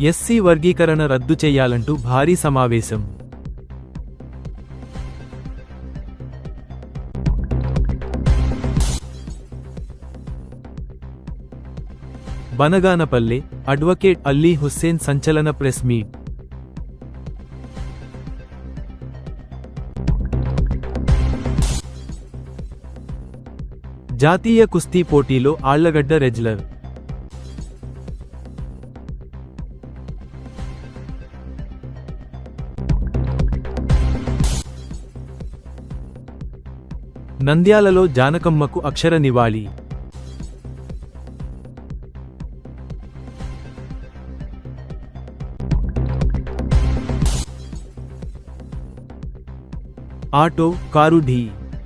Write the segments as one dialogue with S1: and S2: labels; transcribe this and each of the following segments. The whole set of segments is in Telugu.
S1: ఎస్సీ వర్గీకరణ రద్దు చేయాలంటూ భారీ సమావేశం. బనగానపల్లె అడ్వకేట్ అల్లీ హుస్సేన్ సంచలన ప్రెస్ మీట్. జాతీయ కుస్తీ పోటీలో ఆళ్లగడ్డ రెజ్లర్ నంద్యాలలో జానకమ్మకు అక్షర నివాళి. ఆటో, కారు ఢీ.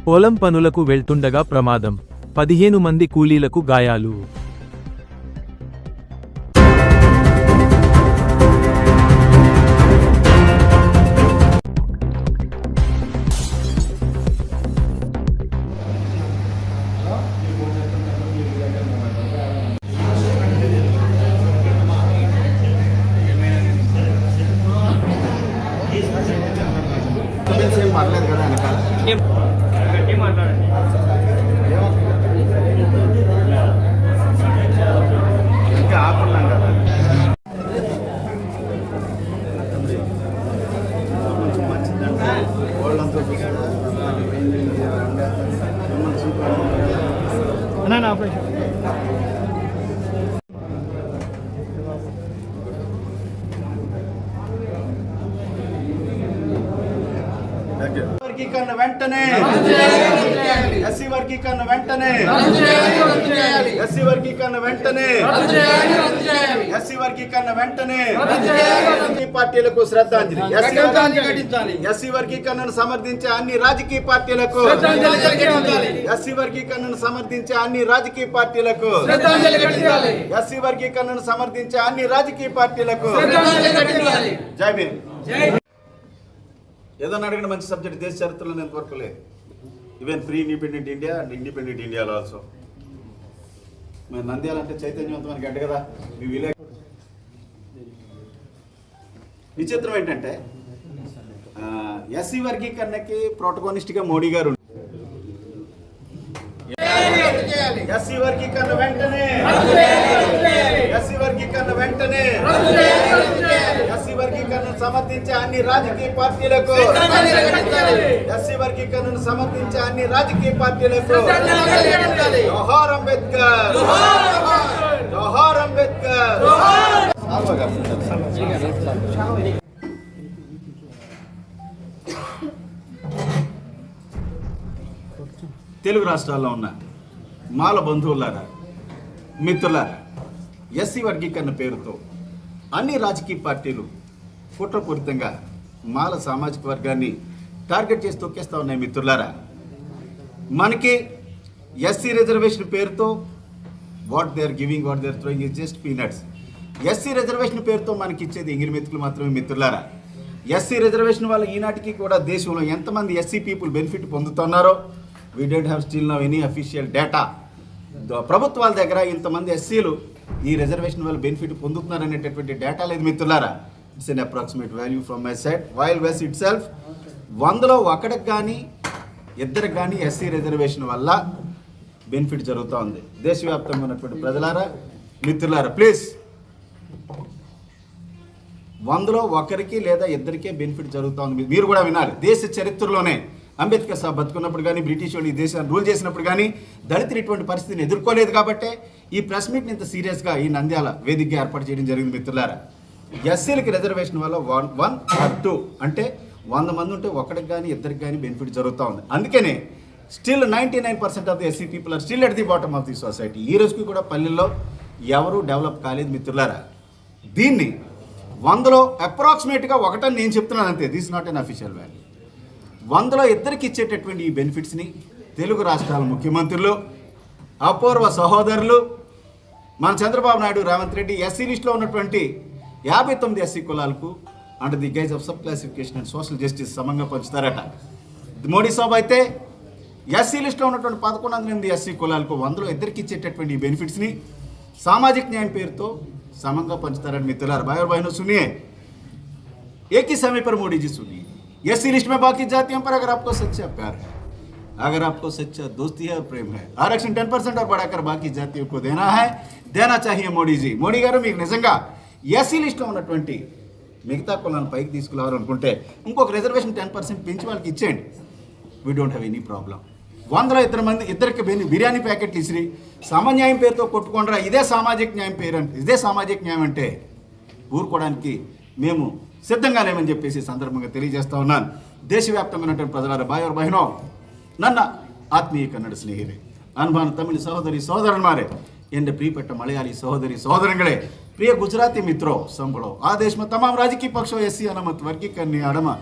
S1: పొలం పనులకు వెళ్తుండగా ప్రమాదం. 15 మంది కూలీలకు గాయాలు.
S2: పర్లేదు కదా వెనకాల మాట్లాడండి. ఇంకా ఆపున్నాం కదా. మంచిదంటే వాళ్ళంతా ఆపరేషన్ వర్గీకరణ వెంటనే, ఎస్సీ వర్గీకరణ వెంటనే, ఎస్సీ వర్గీకరణ వెంటనే, ఎస్సీ వర్గీకరణ వెంటనే. పార్టీలకు శ్రద్ధాంజలి. ఎస్సీ వర్గీకరణను సమర్థించే అన్ని రాజకీయ పార్టీలకు, ఎస్సీ వర్గీకరణను సమర్థించే అన్ని రాజకీయ పార్టీలకు, ఎస్సీ వర్గీకరణను సమర్థించే అన్ని రాజకీయ పార్టీలకు జై భీమ్. ఏదన్నా అడిగిన మంచి సబ్జెక్ట్ దేశ చరిత్రలో ఎంతవరకు లేదు. Even pre independent India and independent ఇండియాలో ఆల్సో. మేము నంద్యాల అంటే చైతన్యవంతమైన గడ్డ కదా. మీ విలేజ్ విచిత్రం ఏంటంటే ఎస్సీ వర్గీకరణకి ప్రోటోకానిస్ట్గా మోడీ గారు. ఎస్సీ వర్గీకరణ వెంటనే, ఎస్సీ వర్గీకరణ వెంటనే, ఎస్సీ వర్గీకరణను సమర్థించే అన్ని రాజకీయ పార్టీలకు, ఎస్సీ వర్గీకరణను సమర్థించే అన్ని రాజకీయ పార్టీలకు జోహార్ అంబేద్కర్, జోహార్ అంబేద్కర్. తెలుగు రాష్ట్రాల్లో ఉన్న మాల బంధువులారా, మిత్రులారా, ఎస్సీ వర్గీకరణ పేరుతో అన్ని రాజకీయ పార్టీలు కుట్రపూరితంగా మాల సామాజిక వర్గాన్ని టార్గెట్ చేసి తొక్కేస్తూ ఉన్నాయి. మిత్రులారా, మనకి ఎస్సీ రిజర్వేషన్ పేరుతో what they are giving, what they are throwing is just peanuts. SC reservation పేరుతో మనకి ఇచ్చేది ఎంగిలి మెతుకులు మాత్రమే. మిత్రులారా, ఎస్సీ రిజర్వేషన్ వల్ల ఈనాటికి కూడా దేశంలో ఎంతమంది ఎస్సీ పీపుల్ బెనిఫిట్ పొందుతున్నారో we don't have still now any official data. ప్రభుత్వాల దగ్గర ఇంతమంది ఎస్సీలు ఈ రిజర్వేషన్ వల్ల బెనిఫిట్ పొందుతున్నారనేటటువంటి డేటా లేదు. మిత్రులారా, it's an approximate value from my side. While was itself 100లో 1కి కానీ 2కి కానీ ఎస్సీ రిజర్వేషన్ వల్ల బెనిఫిట్ జరుగుతూ ఉంది. దేశవ్యాప్తంగా ఉన్నటువంటి ప్రజలారా, మిత్రులారా, ప్లీజ్ 100లో 1కి లేదా 2కే బెనిఫిట్ జరుగుతూ ఉంది. మీరు కూడా వినాలి. దేశ చరిత్రలోనే అంబేద్కర్ సాబ్ బతుకున్నప్పుడు కానీ, బ్రిటిష్ వాళ్ళు ఈ దేశాన్ని రూల్ చేసినప్పుడు కానీ దళితులు ఇటువంటి పరిస్థితిని ఎదుర్కోలేదు. కాబట్టి ఈ ప్రెస్ మీట్ని ఇంత సీరియస్గా ఈ నంద్యాల వేదికగా ఏర్పాటు చేయడం జరిగింది. మిత్రులారా, ఎస్సీలకి రిజర్వేషన్ వల్ల 1 or 2 అంటే 100 మంది ఉంటే 1కి కానీ 2కి కానీ బెనిఫిట్ జరుగుతూ ఉంది. అందుకనే still 99% of the SC people are still at the bottom of the society. ఈ రోజుకి కూడా పల్లెల్లో ఎవరు డెవలప్ కాలేదు. మిత్రులారా, దీన్ని 100లో అప్రాక్సిమేట్గా 1 నేను చెప్తున్నాను అంతే. This not an official value. 100లో 2కి ఇచ్చేటటువంటి ఈ బెనిఫిట్స్ని తెలుగు రాష్ట్రాల ముఖ్యమంత్రులు, అపూర్వ సహోదరులు, మన చంద్రబాబు నాయుడు, రేవంత్ రెడ్డి ఎస్సీ లిస్టులో ఉన్నటువంటి 59 ఎస్సీ కులాలకు under the guys of sub classification and social justice సమంగా పంచుతారట. మోడీ సాబ్ అయితే ఎస్సీ లిస్టులో ఉన్నటువంటి 1108 ఎస్సీ కులాలకు 100లో 2కి ఇచ్చేటటువంటి ఈ బెనిఫిట్స్ని సామాజిక న్యాయం పేరుతో సమంగా పంచుతారని మిత్రులారా भाई और बहनों सुनिए एक ही समय पर मोदी जी सुनिए एससी लिस्ट में बाकी जातियों पर अगर आपको सच्चा प्यार है, अगर आपको सच्चा दोस्ती है और प्रेम है, आरक्षण 10% और बढ़ाकर बाकी जातियों को देना चाहिए మోడీ జీ. మోడీ గారు మీకు నిజంగా ఎస్సీ లిస్ట్లో ఉన్నటువంటి మిగతా కులాలను పైకి తీసుకురావాలనుకుంటే ఇంకొక రిజర్వేషన్ 10% పెంచి వాళ్ళకి ఇచ్చేయండి. We don't have any problem. 100 ఇద్దరికి బిర్యానీ ప్యాకెట్లు ఇసిరి సమన్యాయం పేరుతో కొట్టుకుంటారా, ఇదే సామాజిక న్యాయం పేరు అంటే, ఇదే సామాజిక న్యాయం అంటే ఊరుకోవడానికి మేము సిద్ధంగా లేమని చెప్పేసి సందర్భంగా తెలియజేస్తా ఉన్నాను. దేశవ్యాప్తంగా ప్రజలారా भाई और बहनों, ನನ್ನ ಆತ್ಮೀಯ ಕನ್ನಡ ಸ್ನೇಹಿತರೆ, ಅನ್ಬಾನ ತಮಿಳು ಸಹೋದರಿ ಸಹೋದರನ್ಮಾರೆ, എൻ്റെ പ്രിയപ്പെട്ട મલયાલી સહોદરી સહોદરંગળે, પ્રિય ગુજરાતી મિત્રો સાંભળો. આ દેશમાં તમામ રાજકીય પક્ષો એસસી અનામત વર્ગીકરણની આડમાં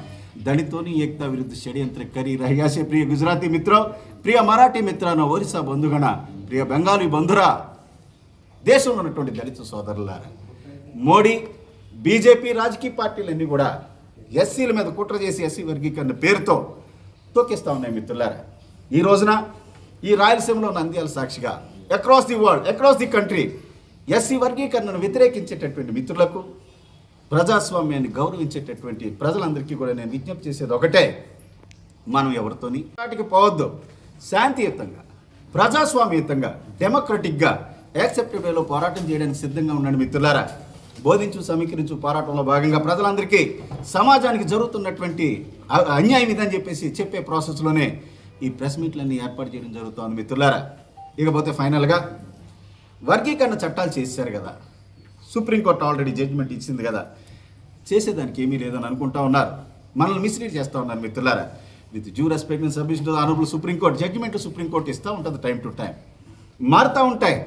S2: દલિતોની એકતા વિરુદ્ધ ષડયંત્ર કરી રહ્યા છે. પ્રિય ગુજરાતી મિત્રો, ప్రియ మరాఠీ మిత్రాన, ఒరిస్సా బంధుగణ, ప్రియ బెంగాలీ బంధురా, దేశంలో ఉన్నటువంటి దళిత సోదరులారా, మోడీ బీజేపీ రాజకీయ పార్టీలన్నీ కూడా ఎస్సీల మీద కుట్ర చేసి ఎస్సీ వర్గీకరణ పేరుతో తొక్కిస్తూ ఉన్నాయి మిత్రులారా. ఈ రోజున ఈ రాయలసీమలో నంద్యాల సాక్షిగా across the world, across the country SC వర్గీకరణను వ్యతిరేకించేటటువంటి మిత్రులకు, ప్రజాస్వామ్యాన్ని గౌరవించేటటువంటి ప్రజలందరికీ కూడా నేను విజ్ఞప్తి చేసేది ఒకటే, మనం ఎవరితోని వాటికి పోవద్దు. శాంతియుతంగా, ప్రజాస్వామ్యయుతంగా, డెమోక్రటిక్గా, యాక్సెప్టబుల్లో పోరాటం చేయడానికి సిద్ధంగా ఉండండి మిత్రులారా. బోధించు సమీకరించు పోరాటంలో భాగంగా ప్రజలందరికీ సమాజానికి జరుగుతున్నటువంటి అన్యాయం ఇదని చెప్పేసి చెప్పే ప్రాసెస్లోనే ఈ ప్రెస్ మీట్లన్నీ ఏర్పాటు చేయడం జరుగుతుంది మిత్రులారా. ఇకపోతే ఫైనల్గా వర్గీకరణ చట్టాలు చేశారు కదా, సుప్రీంకోర్టు ఆల్రెడీ జడ్జిమెంట్ ఇచ్చింది కదా, చేసేదానికి ఏమీ లేదని అనుకుంటా ఉన్నారు, మనల్ని మిస్లీడ్ చేస్తూ ఉన్నారు మిత్రులారా. With due respect and submission to the honourable supreme court, judgement supreme court ఇస్తూ ఉంటుంది టైం టు టైం, మారుతూ ఉంటాయి.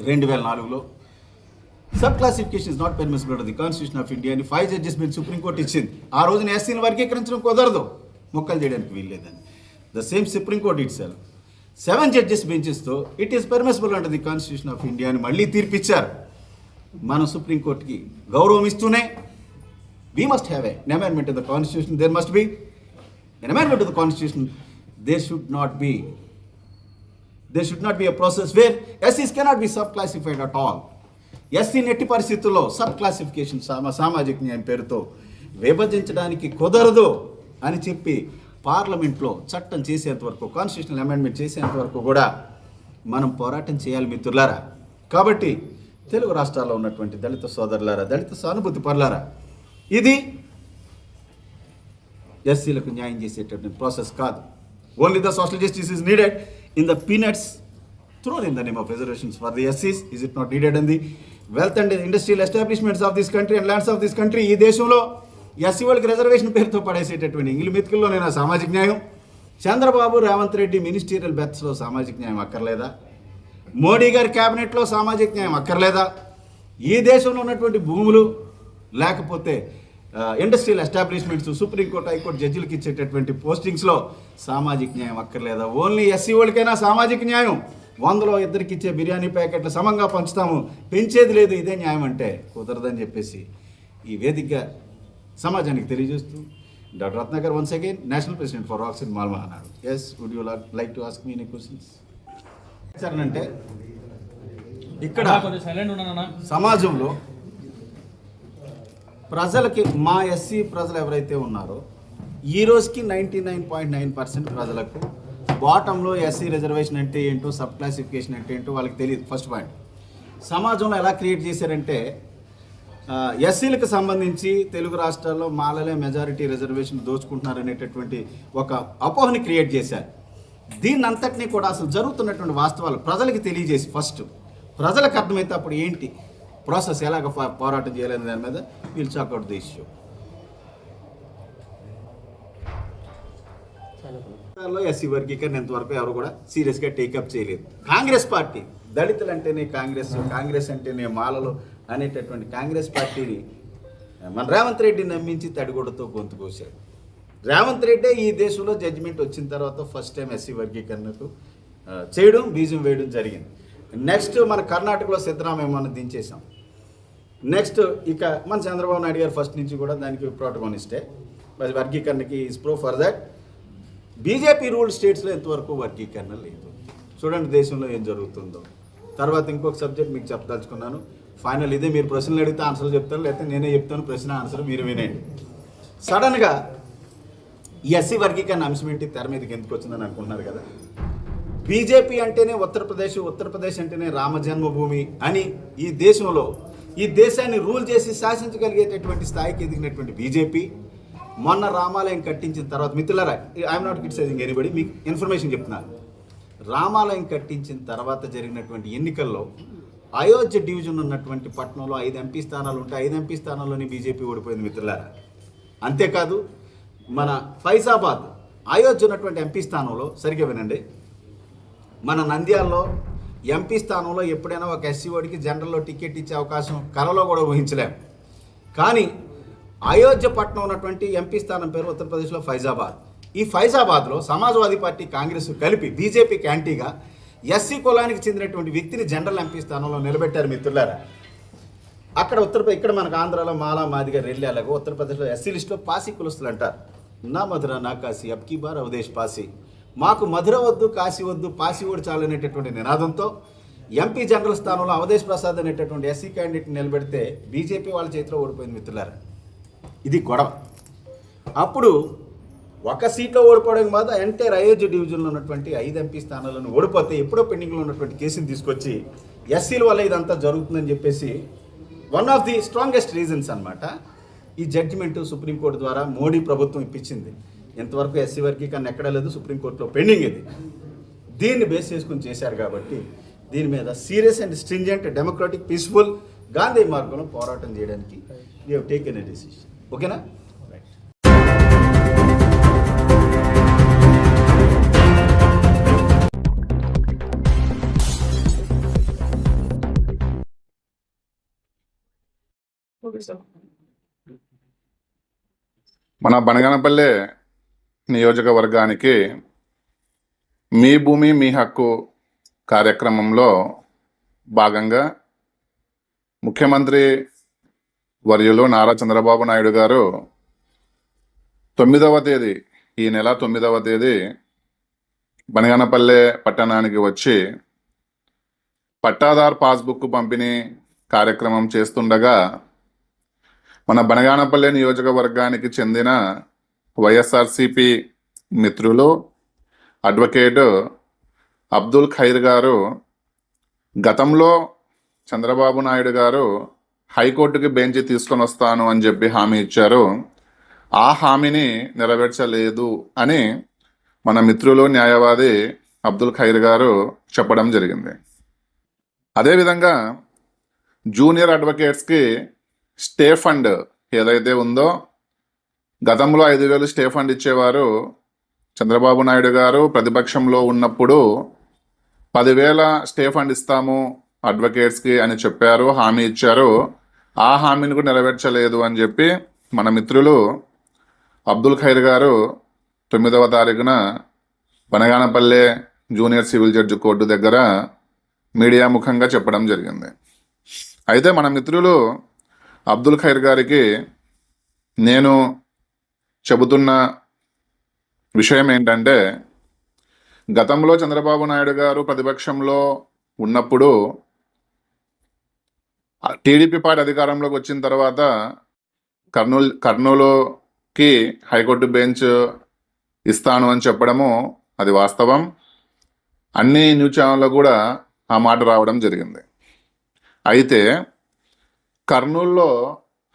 S2: 2004లో sub classification is not permissible under the constitution of India అని 5 జడ్జెస్ బిల్ సుప్రీంకోర్టు ఇచ్చింది. ఆ రోజున ఎస్సీని వర్గీకరించడం కుదరదు, మొక్కలు చేయడానికి వీల్లేదని. The same supreme court itself 7 judges బెంచెస్తో it is permissible under the constitution of India అని మళ్ళీ తీర్పిచ్చారు. మనం సుప్రీంకోర్టుకి గౌరవం ఇస్తూనే we must have an amendment in the constitution, there must be an amendment to the constitution. There should not be a process where SCs cannot be sub-classified at all. SC నెట్టి పరిస్థితుల్లో సబ్ క్లాసిఫికేషన్ సామాజిక న్యాయం పేరుతో విభజించడానికి కుదరదు అని చెప్పి పార్లమెంట్లో చట్టం చేసేంత వరకు, కాన్స్టిట్యూషనల్ అమెండ్మెంట్ చేసేంత వరకు కూడా మనం పోరాటం చేయాలి మిత్రులారా. కాబట్టి తెలుగు రాష్ట్రాల్లో ఉన్నటువంటి దళిత సోదరులారా, దళిత సానుభూతి పరులారా, ఇది ఎస్సీలకు న్యాయం చేసేటటువంటి ప్రాసెస్ కాదు. Only the social justice is needed in the peanuts thrown in the name of reservations for the SCs. Is it not needed in the wealth and industrial establishments of this country and lands of this country? ఈ దేశంలో ఎస్సీ వాళ్ళకి రిజర్వేషన్ పేరుతో పడేసేటటువంటి ఇంగిలి మెతుకుల్లోనైనా సామాజిక న్యాయం, చంద్రబాబు రేవంత్ రెడ్డి మినిస్టీరియల్ బెత్స్లో సామాజిక న్యాయం అక్కర్లేదా? మోడీ గారి క్యాబినెట్లో సామాజిక న్యాయం అక్కర్లేదా? ఈ దేశంలో ఉన్నటువంటి భూములు లేకపోతే ఇండస్ట్రియల్ ఎస్టాబ్లిష్మెంట్స్, సుప్రీంకోర్టు హైకోర్టు జడ్జిలకు ఇచ్చేటటువంటి పోస్టింగ్స్లో సామాజిక న్యాయం అక్కర్లేదా? ఓన్లీ ఎస్సీ వాళ్ళకైనా సామాజిక న్యాయం, 100లో ఇద్దరికి ఇచ్చే బిర్యానీ ప్యాకెట్లు సమంగా పంచుతాము, పెంచేది లేదు, ఇదే న్యాయం అంటే కుదరదని చెప్పేసి ఈ వేదికగా సమాజానికి తెలియజేస్తూ doctor Ratnakar once again national president for రాక్స్ ఇన్ మాల్మా అన్నారు. Yes, would you like to ask me any questions? Sir అంటే ఇక్కడ సమాజంలో ప్రజలకి, మా ఎస్సీ ప్రజలు ఎవరైతే ఉన్నారో ఈ రోజుకి 99.9% ప్రజలకు బాటంలో ఎస్సీ రిజర్వేషన్ అంటే ఏంటో, సబ్ క్లాసిఫికేషన్ అంటే ఏంటో వాళ్ళకి తెలియదు. First point. సమాజంలో ఎలా క్రియేట్ చేశారంటే, ఎస్సీలకు సంబంధించి తెలుగు రాష్ట్రాల్లో మాలలే మెజారిటీ రిజర్వేషన్ దోచుకుంటున్నారు అనేటటువంటి ఒక అపోహని క్రియేట్ చేశారు. దీన్ని అంతటినీ కూడా అసలు జరుగుతున్నటువంటి వాస్తవాలు ప్రజలకి తెలియజేసి, ఫస్ట్ ప్రజలకు అర్థమైతే అప్పుడు ఏంటి ప్రాసెస్, ఎలాగ పోరాటం చేయాలనే దాని మీద we'll chalk out the issue. SC వర్గీకరణ ఎంతవరకు ఎవరు కూడా సీరియస్గా టేకప్ చేయలేదు. కాంగ్రెస్ పార్టీ, దళితులు అంటేనే కాంగ్రెస్ అంటేనే మాలలు అనేటటువంటి కాంగ్రెస్ పార్టీని మన రేవంత్ రెడ్డిని నమ్మించి తడిగొడతో గొంతు కోశాడు. రేవంత్ రెడ్డే ఈ దేశంలో జడ్జిమెంట్ వచ్చిన తర్వాత ఫస్ట్ టైం ఎస్సీ వర్గీకరణకు చేయడం, బీజం వేయడం జరిగింది. నెక్స్ట్ మన కర్ణాటకలో సిద్ధరామయ్యను దించేసాం. నెక్స్ట్ ఇక మన చంద్రబాబు నాయుడు గారు ఫస్ట్ నుంచి కూడా దానికి ప్రోటోకానిస్టే, వర్గీకరణకి is pro for that. BJP ruled స్టేట్స్లో ఎంతవరకు వర్గీకరణ లేదు. చూడండి దేశంలో ఏం జరుగుతుందో. తర్వాత ఇంకొక సబ్జెక్ట్ మీకు చెప్పదలుచుకున్నాను. ఫైనల్ ఇదే. మీరు ప్రశ్నలు అడిగితే ఆన్సర్ చెప్తారు, లేకపోతే నేనే చెప్తాను ప్రశ్న ఆన్సర్ మీరు వినేయండి. సడన్గా ఈ ఎస్సీ వర్గీకరణ అంశం ఏంటి తెర మీదకి ఎందుకు వచ్చిందని అనుకుంటున్నారు కదా. బీజేపీ అంటేనే ఉత్తరప్రదేశ్ అంటేనే రామ జన్మభూమి అని ఈ దేశంలో ఈ దేశాన్ని రూల్ చేసి శాసించగలిగేటటువంటి స్థాయికి ఎదిగినటువంటి బీజేపీ మొన్న రామాలయం కట్టించిన తర్వాత, మిత్రులారా ఐఎమ్ నాట్ క్రిటిసైజింగ్ ఎనీబడి, మీకు ఇన్ఫర్మేషన్ చెప్తున్నాను. రామాలయం కట్టించిన తర్వాత జరిగినటువంటి ఎన్నికల్లో అయోధ్య డివిజన్ ఉన్నటువంటి పట్టణంలో 5 ఎంపీ స్థానాలు ఉంటాయి. 5 ఎంపీ స్థానాల్లోని బీజేపీ ఓడిపోయింది మిత్రులారా. అంతేకాదు మన ఫైజాబాద్ అయోధ్య ఉన్నటువంటి ఎంపీ స్థానంలో, సరిగ్గా వినండి, మన నంద్యాలలో ఎంపీ స్థానంలో ఎప్పుడైనా ఒక ఎస్సీ ఓడికి జనరల్లో టికెట్ ఇచ్చే అవకాశం కలలో కూడా ఊహించలేం. కానీ అయోధ్య పట్టణం ఉన్నటువంటి ఎంపీ స్థానం పేరు ఉత్తరప్రదేశ్లో ఫైజాబాద్. ఈ ఫైజాబాద్లో సమాజ్వాదీ పార్టీ కాంగ్రెస్ కలిపి బీజేపీకి యాంటీగా ఎస్సీ కులానికి చెందినటువంటి వ్యక్తిని జనరల్ ఎంపీ స్థానంలో నిలబెట్టారు మిత్రులారా. అక్కడ ఇక్కడ మనకు ఆంధ్రాలో మాలా మాదిగా రెల్లాలకు, ఉత్తరప్రదేశ్లో ఎస్సీ లిస్టులో పాసి కులస్తులు అంటారు. నా మధుర నా కాశీ అబ్కీ బార్ అవదేశ్ పాసి, మాకు మధుర వద్దు కాశీ వద్దు పాసి ఓడి చాలనేటటువంటి నినాదంతో ఎంపీ జనరల్ స్థానంలో అవదేశ్ ప్రసాద్ అనేటటువంటి ఎస్సీ క్యాండిడేట్ని నిలబెడితే బీజేపీ వాళ్ళ చేతిలో ఓడిపోయింది మిత్రులారా. ఇది గొడవ. అప్పుడు ఒక సీట్లో ఓడిపోవడం కాదు, ఎంటైర్ అయోధ్య డివిజన్లో ఉన్నటువంటి 5 ఎంపీ స్థానాలను ఓడిపోతే ఎప్పుడో పెండింగ్లో ఉన్నటువంటి కేసుని తీసుకొచ్చి ఎస్సీల వల్ల ఇదంతా జరుగుతుందని చెప్పేసి one of the strongest reasons అన్నమాట. ఈ జడ్జిమెంటు సుప్రీంకోర్టు ద్వారా మోడీ ప్రభుత్వం ఇప్పించింది. ఎంతవరకు ఎస్సీ వర్గీకరణ ఎక్కడా లేదు, సుప్రీంకోర్టులో పెండింగ్ ఇది. దీన్ని బేస్ చేసుకుని చేశారు కాబట్టి దీని మీద serious and stringent democratic peaceful Gandhi మార్గంలో పోరాటం చేయడానికి we have taken a decision. ఓకేనా?
S3: మన బనగానపల్లె నియోజకవర్గానికి మీ భూమి మీ హక్కు కార్యక్రమంలో భాగంగా ముఖ్యమంత్రి వర్యులు నారా చంద్రబాబు నాయుడు గారు 9వ తేదీ, ఈ నెల 9వ తేదీ బనగానపల్లె పట్టణానికి వచ్చి పట్టాదార్ పాస్బుక్ పంపిణీ కార్యక్రమం చేస్తుండగా మన బనగానపల్లె నియోజకవర్గానికి చెందిన వైఎస్ఆర్సిపి మిత్రులు అడ్వకేట్ అబ్దుల్ ఖైర్ గారు గతంలో చంద్రబాబు నాయుడు గారు హైకోర్టుకి బెంచ్ తీసుకొని వస్తాను అని చెప్పి హామీ ఇచ్చారు. ఆ హామీని నెరవేర్చలేదు అని మన మిత్రులు న్యాయవాది అబ్దుల్ ఖైర్ గారు చెప్పడం జరిగింది. అదేవిధంగా జూనియర్ అడ్వకేట్స్కి స్టే ఫండ్ ఏదైతే ఉందో, గతంలో 5,000 స్టే ఫండ్ ఇచ్చేవారు. చంద్రబాబు నాయుడు గారు ప్రతిపక్షంలో ఉన్నప్పుడు 10,000 స్టే ఫండ్ ఇస్తాము అడ్వకేట్స్కి అని చెప్పారు, హామీ ఇచ్చారు. ఆ హామీని కూడా నెరవేర్చలేదు అని చెప్పి మన మిత్రులు అబ్దుల్ ఖైర్ గారు 9వ తారీఖున Banaganapalle junior civil judge court దగ్గర మీడియా ముఖంగా చెప్పడం జరిగింది. అయితే మన మిత్రులు అబ్దుల్ ఖైర్ గారికి నేను చెబుతున్న విషయం ఏంటంటే, గతంలో చంద్రబాబు నాయుడు గారు ప్రతిపక్షంలో ఉన్నప్పుడు టీడీపీ పార్టీ అధికారంలోకి వచ్చిన తర్వాత కర్నూలుకి హైకోర్టు బెంచ్ ఇస్తాను అని చెప్పడము అది వాస్తవం. అన్ని న్యూస్ ఛానల్లో కూడా ఆ మాట రావడం జరిగింది. అయితే కర్నూలులో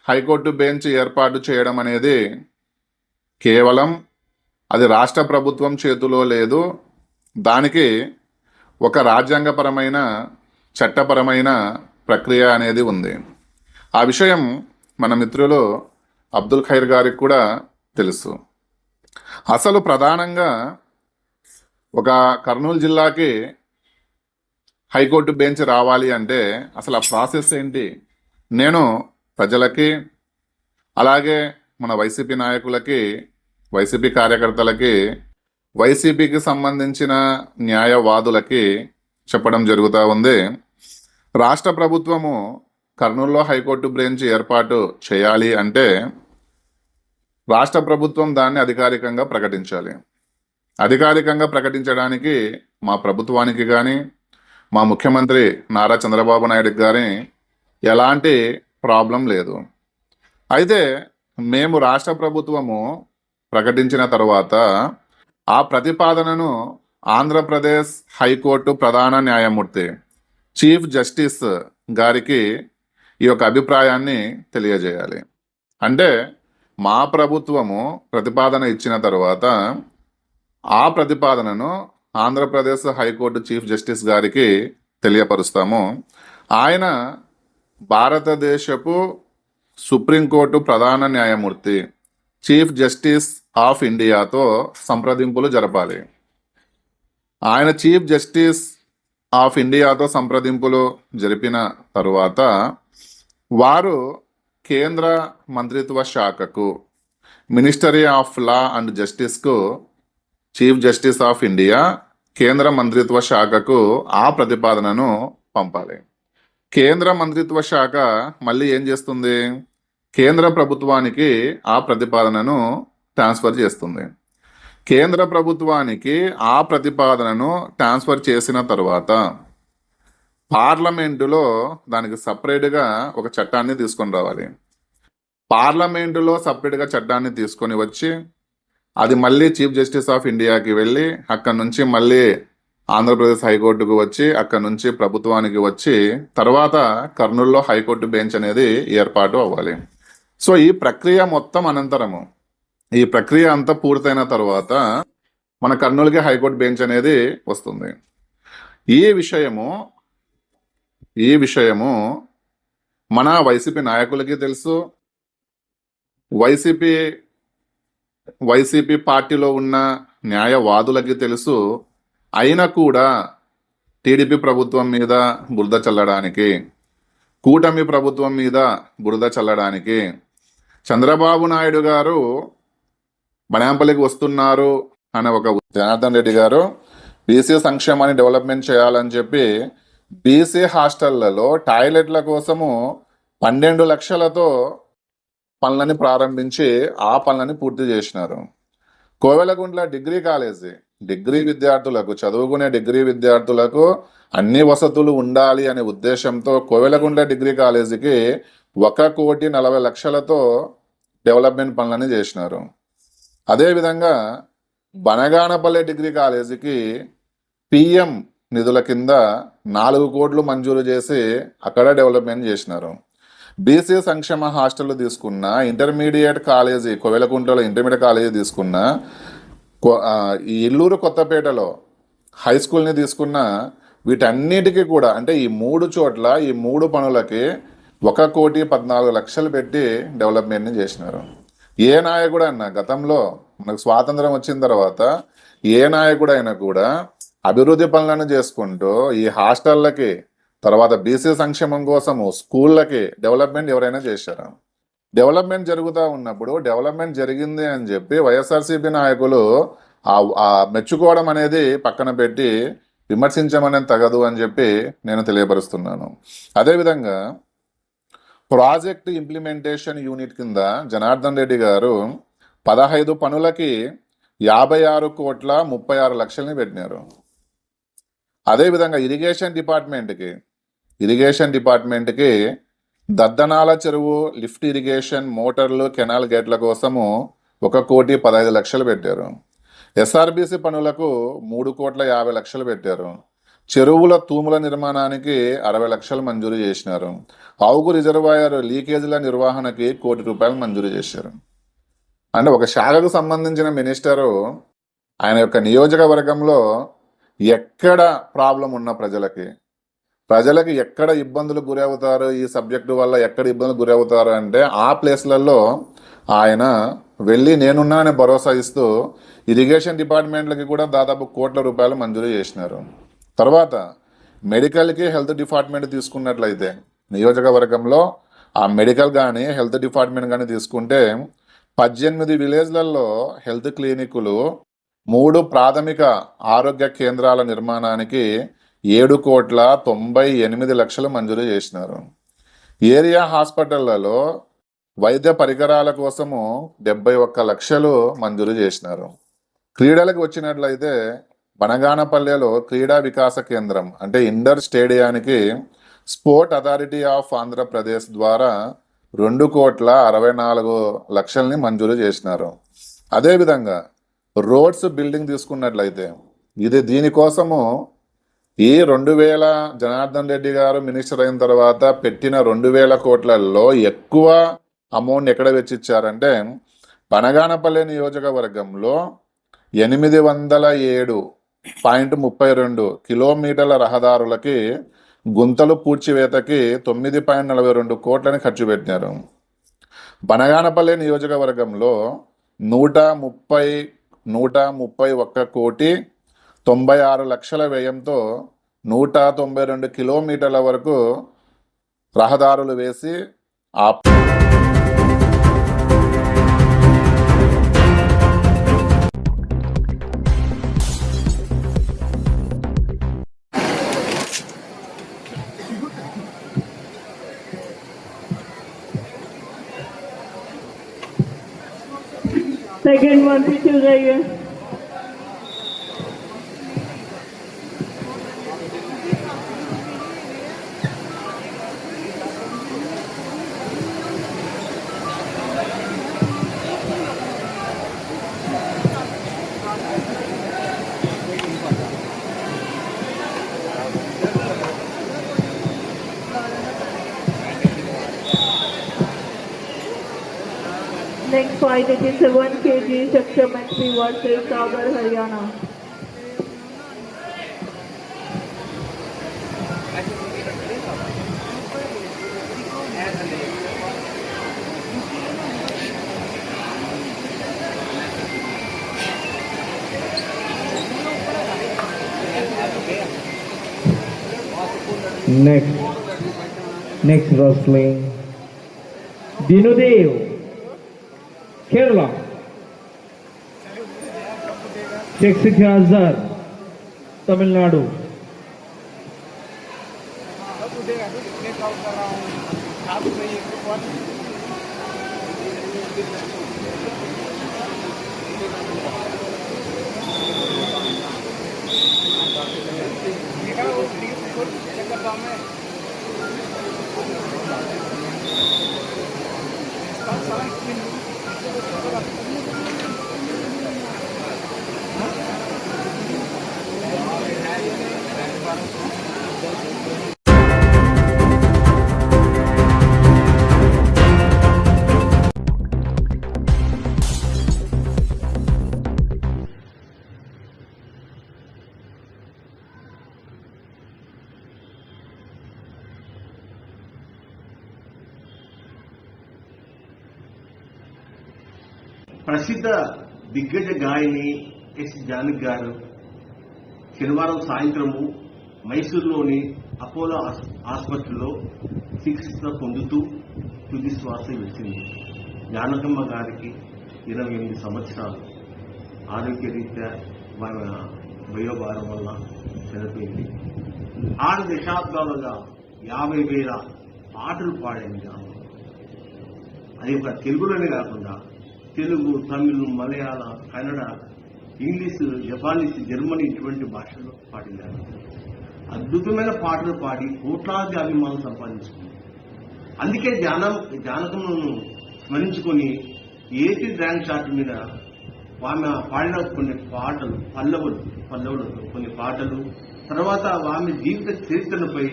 S3: హైకోర్టు బెంచ్ ఏర్పాటు చేయడం అనేది కేవలం అది రాష్ట్ర ప్రభుత్వం చేతిలో లేదు. దానికి ఒక రాజ్యాంగపరమైన చట్టపరమైన ప్రక్రియ అనేది ఉంది. ఆ విషయం మన మిత్రులు అబ్దుల్ ఖైర్ గారికి కూడా తెలుసు. అసలు ప్రధానంగా ఒక కర్నూలు జిల్లాకి హైకోర్టు బెంచ్ రావాలి అంటే అసలు ఆ ప్రాసెస్ ఏంటి? నేను ప్రజలకి, అలాగే మన వైసీపీ నాయకులకి, వైసీపీ కార్యకర్తలకి, వైసీపీకి సంబంధించిన న్యాయవాదులకి చెప్పడం జరుగుతూ ఉంది. రాష్ట్ర ప్రభుత్వము కర్నూలులో హైకోర్టు బెంచ్ ఏర్పాటు చేయాలి అంటే రాష్ట్ర ప్రభుత్వం దాన్ని అధికారికంగా ప్రకటించాలి. అధికారికంగా ప్రకటించడానికి మా ప్రభుత్వానికి కానీ, మా ముఖ్యమంత్రి నారా చంద్రబాబు నాయుడుకి కానీ ఎలాంటి ప్రాబ్లం లేదు. అయితే మేము రాష్ట్ర ప్రభుత్వము ప్రకటించిన తర్వాత ఆ ప్రతిపాదనను ఆంధ్రప్రదేశ్ హైకోర్టు ప్రధాన న్యాయమూర్తి చీఫ్ జస్టిస్ గారికి ఈ యొక్క అభిప్రాయాన్ని తెలియజేయాలి. అంటే మా ప్రభుత్వము ప్రతిపాదన ఇచ్చిన తర్వాత ఆ ప్రతిపాదనను ఆంధ్రప్రదేశ్ హైకోర్టు చీఫ్ జస్టిస్ గారికి తెలియపరుస్తాము. ఆయన భారతదేశపు సుప్రీంకోర్టు ప్రధాన న్యాయమూర్తి చీఫ్ జస్టిస్ ఆఫ్ ఇండియాతో సంప్రదింపులు జరపాలి. ఆయన చీఫ్ జస్టిస్ ఆఫ్ ఇండియాతో సంప్రదింపులు జరిపిన తరువాత వారు కేంద్ర మంత్రిత్వ శాఖకు, మినిస్టరీ ఆఫ్ లా అండ్ జస్టిస్కు, చీఫ్ జస్టిస్ ఆఫ్ ఇండియా కేంద్ర మంత్రిత్వ శాఖకు ఆ ప్రతిపాదనను పంపాలి. కేంద్ర మంత్రిత్వ శాఖ మళ్ళీ ఏం చేస్తుంది? కేంద్ర ప్రభుత్వానికి ఆ ప్రతిపాదనను ట్రాన్స్ఫర్ చేస్తుంది. కేంద్ర ప్రభుత్వానికి ఆ ప్రతిపాదనను ట్రాన్స్ఫర్ చేసిన తర్వాత పార్లమెంటులో దానికి సపరేట్గా ఒక చట్టాన్ని తీసుకొని రావాలి. పార్లమెంటులో సపరేట్గా చట్టాన్ని తీసుకొని వచ్చి అది మళ్ళీ చీఫ్ జస్టిస్ ఆఫ్ ఇండియాకి వెళ్ళి అక్కడి నుంచి మళ్ళీ ఆంధ్రప్రదేశ్ హైకోర్టుకు వచ్చి అక్కడి నుంచి ప్రభుత్వానికి వచ్చి తర్వాత కర్నూలులో హైకోర్టు బెంచ్ అనేది ఏర్పాటు అవ్వాలి. సో ఈ ప్రక్రియ మొత్తం అనంతరము, ఈ ప్రక్రియ అంతా పూర్తయిన తర్వాత మన కర్నూలుకి హైకోర్టు బెంచ్ అనేది వస్తుంది. ఈ విషయము మన వైసీపీ నాయకులకి తెలుసు, వైసీపీ పార్టీలో ఉన్న న్యాయవాదులకి తెలుసు. అయినా కూడా టీడీపీ ప్రభుత్వం మీద బురద చల్లడానికి, కూటమి ప్రభుత్వం మీద బురద చల్లడానికి చంద్రబాబు నాయుడు గారు బనాంపల్లికి వస్తున్నారు అనే ఒక జనార్దన్ రెడ్డి గారు బీసీ సంక్షేమాన్ని డెవలప్మెంట్ చేయాలని చెప్పి బీసీ హాస్టళ్లలో టాయిలెట్ల కోసము 12 లక్షలతో పనులని ప్రారంభించి ఆ పనులని పూర్తి చేసినారు. కోవెలగుంట్ల డిగ్రీ కాలేజీ చదువుకునే డిగ్రీ విద్యార్థులకు అన్ని వసతులు ఉండాలి అనే ఉద్దేశంతో కోవెలగుంట్ల డిగ్రీ కాలేజీకి 1,40,00,000తో డెవలప్మెంట్ పనులని చేసినారు. అదేవిధంగా బనగానపల్లి డిగ్రీ కాలేజీకి పిఎం నిధుల కింద 4 కోట్లు మంజూరు చేసి అక్కడ డెవలప్మెంట్ చేసినారు. బీసీ సంక్షేమ హాస్టల్ తీసుకున్న, ఇంటర్మీడియట్ కాలేజీ కోవెలకుంటలో ఇంటర్మీడియట్ కాలేజీ తీసుకున్న, ఈ ఇల్లూరు కొత్తపేటలో హై స్కూల్ని తీసుకున్న, వీటన్నిటికీ కూడా అంటే ఈ 3 చోట్ల ఈ 3 పనులకి 1,14,00,000 పెట్టి డెవలప్మెంట్ని చేసినారు. ఏ నాయకుడు అన్నా గతంలో మనకు స్వాతంత్రం వచ్చిన తర్వాత ఏ నాయకుడు అయినా కూడా అభివృద్ధి పనులను చేసుకుంటూ ఈ హాస్టళ్ళకి తర్వాత బీసీ సంక్షేమం కోసము స్కూళ్ళకి డెవలప్మెంట్ ఎవరైనా చేశారు? డెవలప్మెంట్ జరుగుతూ ఉన్నప్పుడు డెవలప్మెంట్ జరిగింది అని చెప్పి వైఎస్ఆర్సీపీ నాయకులు ఆ మెచ్చుకోవడం అనేది పక్కన పెట్టి విమర్శించమనేది తగదు అని చెప్పి నేను తెలియపరుస్తున్నాను. అదేవిధంగా ప్రాజెక్ట్ ఇంప్లిమెంటేషన్ యూనిట్ కింద జనార్దన్ రెడ్డి గారు 15 పనులకి 56,36,00,000 పెట్టినారు. అదేవిధంగా ఇరిగేషన్ డిపార్ట్మెంట్కి దద్దనాల చెరువు లిఫ్ట్ ఇరిగేషన్ మోటార్లు కెనాల్ గేట్ల కోసము 1,15,00,000 పెట్టారు. ఎస్ఆర్బీసీ పనులకు 3,50,00,000 పెట్టారు. చెరువుల తూముల నిర్మాణానికి 60,00,000 మంజూరు చేసినారు. ఆవుగు రిజర్వాయర్ లీకేజీల నిర్వహణకి ₹1,00,00,000 మంజూరు చేశారు. అంటే ఒక శాఖకు సంబంధించిన మినిస్టరు ఆయన యొక్క నియోజకవర్గంలో ఎక్కడ ప్రాబ్లం ఉన్న ప్రజలకి ఎక్కడ ఇబ్బందులు గురవుతారు, ఈ సబ్జెక్టు వల్ల ఎక్కడ ఇబ్బందులు గురవుతారు అంటే ఆ ప్లేస్లలో ఆయన వెళ్ళి నేనున్నానని భరోసా ఇస్తూ ఇరిగేషన్ డిపార్ట్మెంట్లకి కూడా దాదాపు ₹1,00,00,000 మంజూరు చేసినారు. తర్వాత మెడికల్కి హెల్త్ డిపార్ట్మెంట్ తీసుకున్నట్లయితే నియోజకవర్గంలో ఆ మెడికల్ కానీ హెల్త్ డిపార్ట్మెంట్ కానీ తీసుకుంటే 18 విలేజ్లలో హెల్త్ క్లినిక్లు, 3 ప్రాథమిక ఆరోగ్య కేంద్రాల నిర్మాణానికి ₹7,98,00,000 మంజూరు చేసినారు. ఏరియా హాస్పిటళ్లలో వైద్య పరికరాల కోసము 71,00,000 మంజూరు చేసినారు. క్రీడలకు వచ్చినట్లయితే బనగానపల్లెలో క్రీడా వికాస కేంద్రం అంటే ఇండోర్ స్టేడియానికి స్పోర్ట్ అథారిటీ ఆఫ్ ఆంధ్రప్రదేశ్ ద్వారా 2,64,00,000ని మంజూరు చేసినారు. అదేవిధంగా రోడ్స్ బిల్డింగ్ తీసుకున్నట్లయితే దీనికోసము ఈ 2,000 జనార్దన్ రెడ్డి గారు మినిస్టర్ అయిన తర్వాత పెట్టిన 2,000 కోట్లలో ఎక్కువ అమౌంట్ ఎక్కడ వెచ్చిచ్చారంటే బనగానపల్లి నియోజకవర్గంలో 807.32 కిలోమీటర్ల రహదారులకి గుంతలు పూడ్చివేతకి 9.42 కోట్లని ఖర్చు పెట్టినారు. బనగానపల్లి నియోజకవర్గంలో 131,96,00,000 వ్యయంతో 192 కిలోమీటర్ల వరకు రహదారులు వేసి
S4: सेकंड वन भी चल रही है. Next fight, 87 kg supplementary versus Sagar, Haryana.
S5: Next wrestling, Dinudev, Kerala, Sheikh Azhar, Tamil Nadu.
S6: ప్రసిద్ధ దిగ్గజ గాయని ఎస్ జానకి గారు శనివారం సాయంత్రము మైసూరులోని అపోలో ఆసుపత్రిలో చికిత్స పొందుతూ తుది శ్వాస విడిచింది. జానకమ్మ గారికి 28 సంవత్సరాలు. ఆరోగ్యరీత్యా వయోభారం వల్ల చనిపోయింది. 6 దశాబ్దాలుగా 50,000 పాటలు పాడింది. అది ఒక తెలుగులోనే కాకుండా తెలుగు, తమిళ్, మలయాళ, కన్నడ, ఇంగ్లీషు, జపానీస్, జర్మనీ ఇటువంటి భాషల్లో పాడినారు. అద్భుతమైన పాటలు పాడి కోట్లాది అభిమానులు సంపాదించుకుంది. అందుకే జానకమ్మను స్మరించుకొని ఏపీ ర్యాంక్ చార్ట్ మీద ఆమె పాడిన కొన్ని పాటలు, పల్లవులు కొన్ని పాటలు, తర్వాత ఆమె జీవిత చరిత్రలపై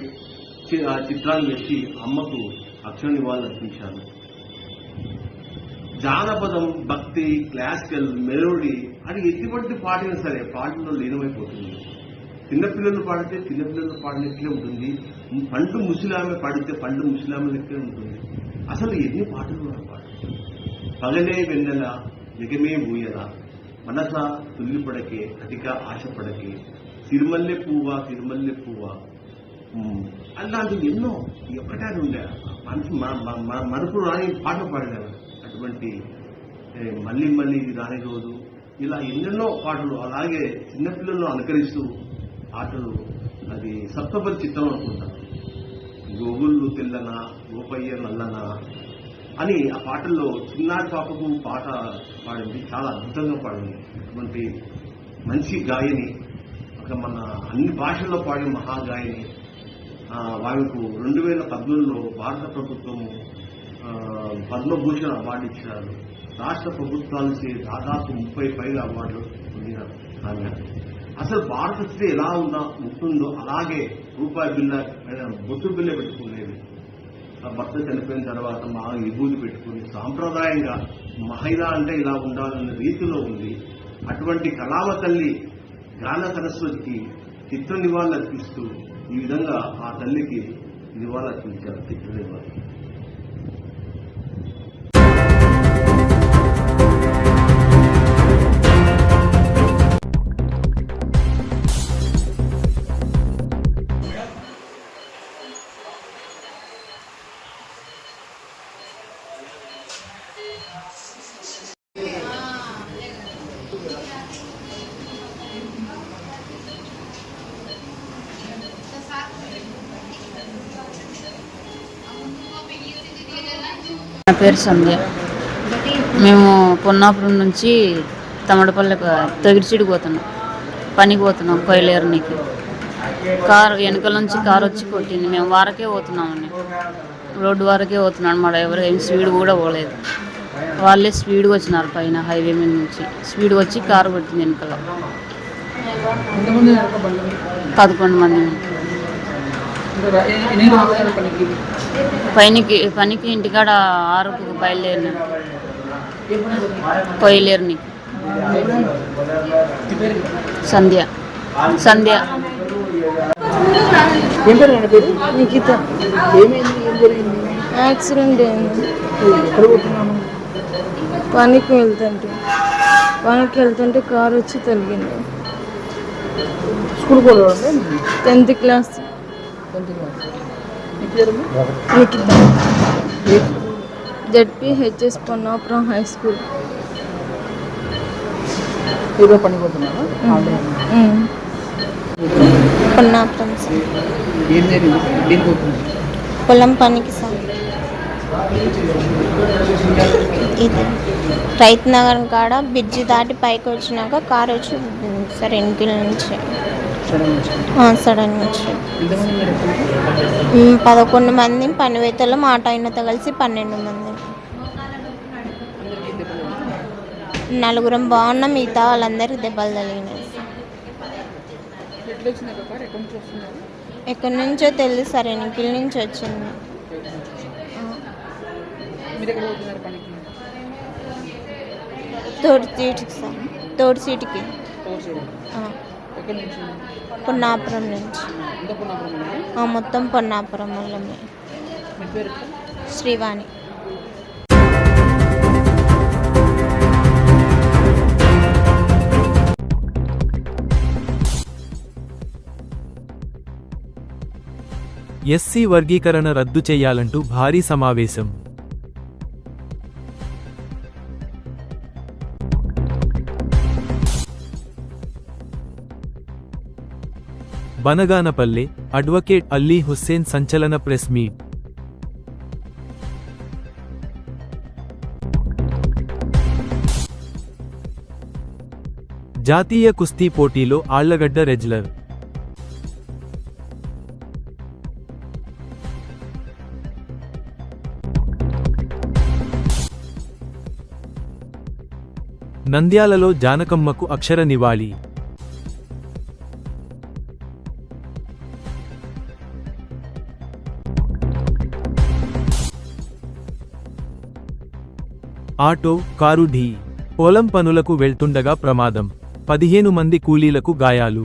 S6: చిత్రాలు వేసి అమ్మకు అక్షర నివాళులు అర్పించారు. జానపదం, భక్తి, క్లాసికల్, మెలోడీ అని ఎటువంటి పాడినా సరే పాటల్లో లీనమైపోతుంది. చిన్నపిల్లలు పాడితే చిన్నపిల్లలు పాడినట్లే ఉంటుంది. పండు ముసలామె పాడితే పండు ముసలామె లెక్కే ఉంటుంది. అసలు ఎన్ని పాటలు పాడు. పగలే వెన్నెల జగమే ఊయల, మనస తుల్లిపడకే అతిక ఆశపడకే, తిరుమల్లె పువ్వా తిరుమల్లె పువ్వా, అలాంటివి ఎన్నో ఎక్కడా ఉండే మనసు మరుపు రాని పాటలు పాడినారు. అటువంటి మళ్ళీ మళ్ళీ రాని రోజు, ఇలా ఎన్నెన్నో పాటలు. అలాగే చిన్నపిల్లలను అనుకరిస్తూ పాటలు. అది సప్తపది చిత్రం అనుకుంటాను. గోగుళ్ళు తెల్లన, గోపయ్య నల్లన అని ఆ పాటల్లో చిన్నారి పాపకు పాట పాడింది. చాలా అద్భుతంగా పాడింది. అటువంటి మంచి గాయని, ఒక మన అన్ని భాషల్లో పాడిన మహాగాయని. వాళ్లకు 2018లో భారత ప్రభుత్వము పద్మభూషణ్ అవార్డు ఇచ్చినారు. రాష్ట్ర ప్రభుత్వాలు దాదాపు 30 పైగా అవార్డులు పొందినారు. ఆమె అసలు భారత స్త్రీ ఎలా ఉంటుందో అలాగే రూపాయి బిల్ల బొట్టు బిల్ల పెట్టుకునేది. భర్త చనిపోయిన తర్వాత మా విభూతి పెట్టుకుని సాంప్రదాయంగా మహిళ అంటే ఇలా ఉండాలన్న రీతిలో ఉంది. అటువంటి కళామ తల్లి జ్ఞాన సరస్వతికి చిత్ర నివాళులు అర్పిస్తూ ఈ విధంగా ఆ తల్లికి నివాళులు అర్పించారు. చిత్ర నివాళులు.
S7: నా పేరు సంధ్య. మేము పొన్నాపురం నుంచి తమడపల్లి తగిరిచిడికి పోతున్నాం, పనికి పోతున్నాం కొయ్యలేరునికి. కారు వెనకాల నుంచి కారు వచ్చి కొట్టింది. మేము వారకే పోతున్నామని, రోడ్డు వరకే పోతున్నాను. మా డ్రైవర్ ఏం స్పీడ్ కూడా పోలేదు. వాళ్ళే స్పీడ్గా వచ్చినారు పైన హైవే మీద నుంచి. స్పీడ్గా వచ్చి కారు కొట్టింది వెనకాల. 11 మంది. పనికి ఇంటికాడ 6కు బయలుదేరిన కొయ్యలేరుని. సంధ్య.
S8: నిఖిత. యాక్సిడెంట్ అయింది. పనికి వెళ్తుంటే కారు వచ్చి తొలగింది. 10th class. Nikhita. ZPHS Ponnapuram high school.
S9: Ponnapuram పొలం పనికి సార్. ఇది రైతు నగర్ కాడ బ్రిడ్జి దాటి పైకి వచ్చినాక కారు వచ్చి సార్ వెనుకల నుంచి సడన్ వచ్చి 11 మంది పనివేతలు మాట అయినతో కలిసి 12 మంది. 4 బాగున్నాం, మిగతా వాళ్ళందరికీ దెబ్బలు తగిలినాయి. ఎక్కడి నుంచో తెలుసు సార్, వెనుకల నుంచి వచ్చింది. తోడు సీటుకి పొన్నాపురం నుంచి. మొత్తం పొన్నాపురం వల్లమే. శ్రీవాణి.
S1: ఎస్సీ వర్గీకరణ రద్దు చేయాలంటూ భారీ సమావేశం. బనగానపల్లె అడ్వకేట్ అల్లీ హుస్సేన్ సంచలన ప్రెస్ మీట్. జాతీయ కుస్తీ పోటీలో ఆళ్లగడ్డ రెజ్లర్ నంద్యాలలో జానకమ్మకు అక్షర నివాళి. ఆటో, కారు ఢీ. పొలం పనులకు వెళ్తుండగా ప్రమాదం. 15 మంది కూలీలకు గాయాలు.